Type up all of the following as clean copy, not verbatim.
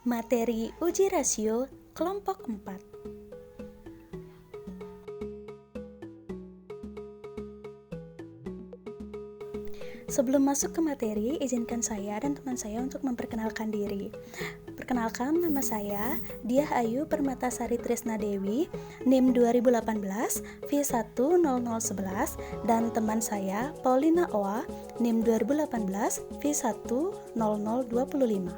Materi uji rasio kelompok 4. Sebelum masuk ke materi, izinkan saya dan teman saya untuk memperkenalkan diri. Perkenalkan, nama saya Diah Ayu Permatasari Trisna Dewi, NIM 2018 V10011, dan teman saya Paulina Oa, NIM 2018 V10025.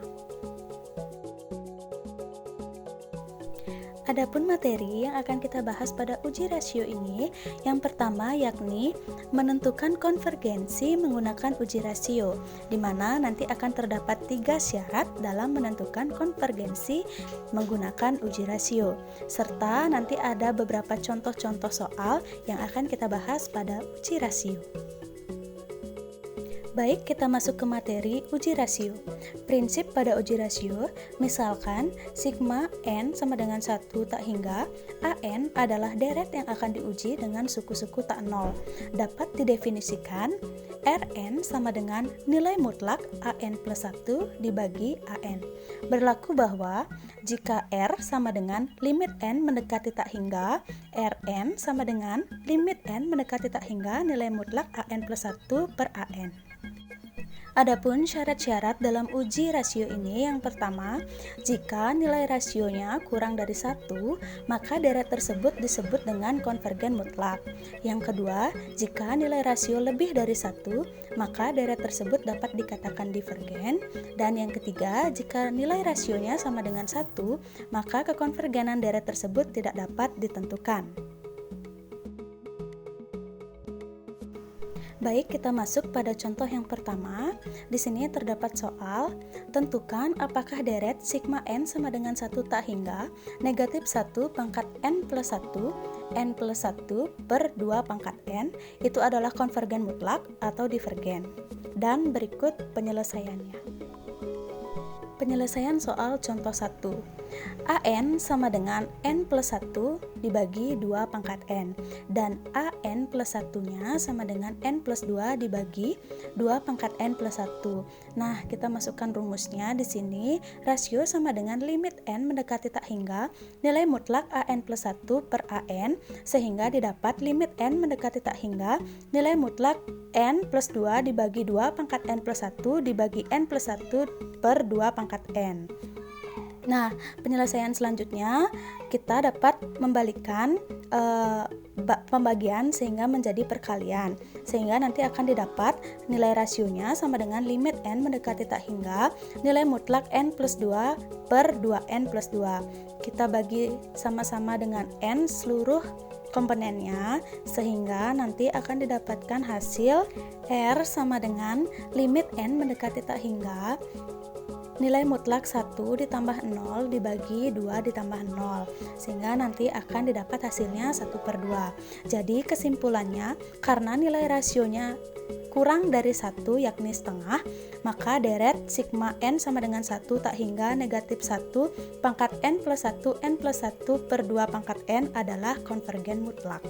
Adapun materi yang akan kita bahas pada uji rasio ini, yang pertama yakni menentukan konvergensi menggunakan uji rasio, di mana nanti akan terdapat 3 syarat dalam menentukan konvergensi menggunakan uji rasio, serta nanti ada beberapa contoh-contoh soal yang akan kita bahas pada uji rasio. Baik, kita masuk ke materi uji rasio. Prinsip pada uji rasio, misalkan sigma n sama dengan 1 tak hingga, an adalah deret yang akan diuji dengan suku-suku tak nol. Dapat didefinisikan, Rn sama dengan nilai mutlak an plus 1 dibagi an. Berlaku bahwa jika R sama dengan limit n mendekati tak hingga, Rn sama dengan limit n mendekati tak hingga nilai mutlak an plus 1 per an. Adapun syarat-syarat dalam uji rasio ini, yang pertama, jika nilai rasionya kurang dari 1, maka deret tersebut disebut dengan konvergen mutlak. Yang kedua, jika nilai rasio lebih dari 1, maka deret tersebut dapat dikatakan divergen. Dan yang ketiga, jika nilai rasionya sama dengan 1, maka kekonvergenan deret tersebut tidak dapat ditentukan. Baik, kita masuk pada contoh yang pertama. Di sini terdapat soal, tentukan apakah deret sigma n sama dengan 1 tak hingga negatif 1 pangkat n plus 1 per 2 pangkat n itu adalah konvergen mutlak atau divergen. Dan berikut penyelesaiannya. Penyelesaian soal contoh 1. An sama dengan n plus 1 dibagi 2 pangkat n, dan an plus 1-nya sama dengan n plus 2 dibagi 2 pangkat n plus 1. Nah, kita masukkan rumusnya di sini. Rasio sama dengan limit n mendekati tak hingga nilai mutlak an plus 1 per an, sehingga didapat limit n mendekati tak hingga nilai mutlak n plus 2 dibagi 2 pangkat n plus 1 dibagi n plus 1 per 2 pangkat n. Nah, penyelesaian selanjutnya kita dapat membalikkan pembagian sehingga menjadi perkalian, sehingga nanti akan didapat nilai rasionya sama dengan limit n mendekati tak hingga nilai mutlak n plus 2 per 2n plus 2. Kita bagi sama-sama dengan n seluruh komponennya, sehingga nanti akan didapatkan hasil R sama dengan limit n mendekati tak hingga nilai mutlak 1 ditambah 0 dibagi 2 ditambah 0, sehingga nanti akan didapat hasilnya 1 per 2. Jadi kesimpulannya, karena nilai rasionya kurang dari 1 yakni setengah, maka deret sigma n sama dengan 1 tak hingga negatif 1 pangkat n plus 1 per 2 pangkat n adalah konvergen mutlak.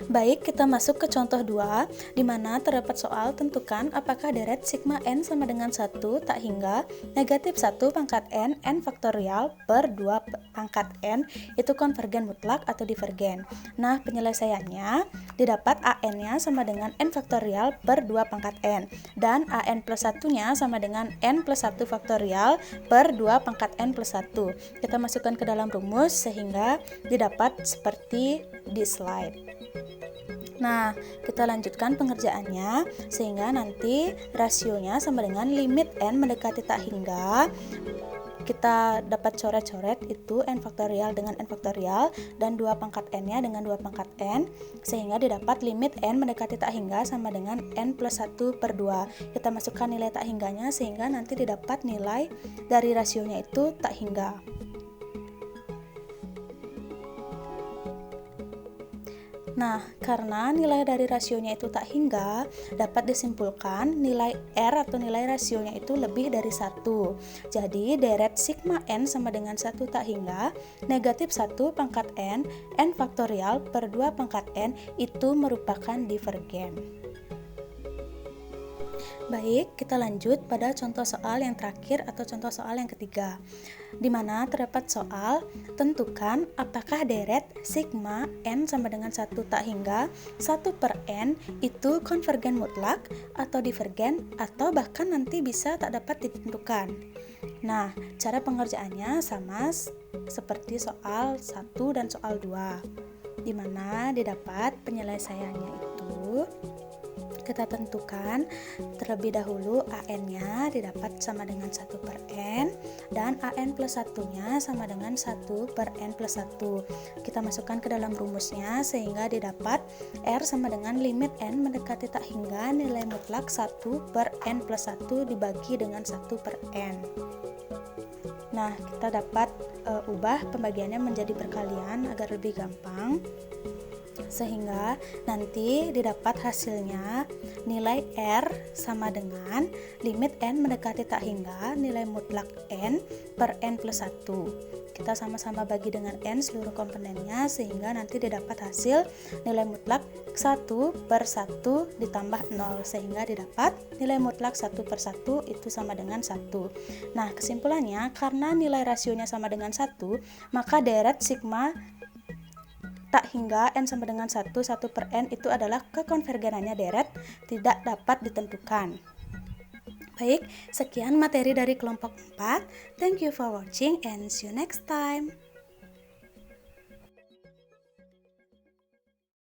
Baik, kita masuk ke contoh 2, di mana terdapat soal tentukan apakah deret sigma n sama dengan 1 tak hingga negatif 1 pangkat n faktorial per 2 pangkat n itu konvergen mutlak atau divergen. Nah, penyelesaiannya didapat an-nya sama dengan n faktorial per 2 pangkat n, dan an plus 1-nya sama dengan n plus 1 faktorial per 2 pangkat n plus 1. Kita masukkan ke dalam rumus sehingga didapat seperti di slide. Nah, kita lanjutkan pengerjaannya sehingga nanti rasionya sama dengan limit n mendekati tak hingga. Kita dapat coret-coret itu n faktorial dengan n faktorial dan 2 pangkat n-nya dengan 2 pangkat n, sehingga didapat limit n mendekati tak hingga sama dengan n plus 1 per 2. Kita masukkan nilai tak hingganya sehingga nanti didapat nilai dari rasionya itu tak hingga. Nah, karena nilai dari rasionya itu tak hingga, dapat disimpulkan nilai R atau nilai rasionya itu lebih dari 1. Jadi, deret sigma n sama dengan 1 tak hingga, negatif 1 pangkat n faktorial per 2 pangkat n itu merupakan divergen. Baik, kita lanjut pada contoh soal yang terakhir atau contoh soal yang ketiga, di mana terdapat soal tentukan apakah deret sigma n sama dengan 1 tak hingga 1 per n itu konvergen mutlak atau divergen atau bahkan nanti bisa tak dapat ditentukan. Nah, cara pengerjaannya sama seperti soal 1 dan soal 2, di mana didapat penyelesaiannya itu kita tentukan terlebih dahulu AN-nya didapat sama dengan 1 per N dan AN plus 1-nya sama dengan 1 per N plus 1. Kita masukkan ke dalam rumusnya sehingga didapat R sama dengan limit N mendekati tak hingga nilai mutlak 1 per N plus 1 dibagi dengan 1 per N. Nah, kita dapat ubah pembagiannya menjadi perkalian agar lebih gampang, sehingga nanti didapat hasilnya nilai R sama dengan limit N mendekati tak hingga nilai mutlak N per N plus 1. Kita sama-sama bagi dengan N seluruh komponennya sehingga nanti didapat hasil nilai mutlak 1 per 1 ditambah 0 sehingga didapat nilai mutlak 1 per 1 itu sama dengan 1. Nah, kesimpulannya karena nilai rasionya sama dengan 1, maka deret sigma tak hingga N sama dengan 1 per N itu adalah kekonvergenannya deret tidak dapat ditentukan. Baik, sekian materi dari kelompok 4. Thank you for watching and see you next time.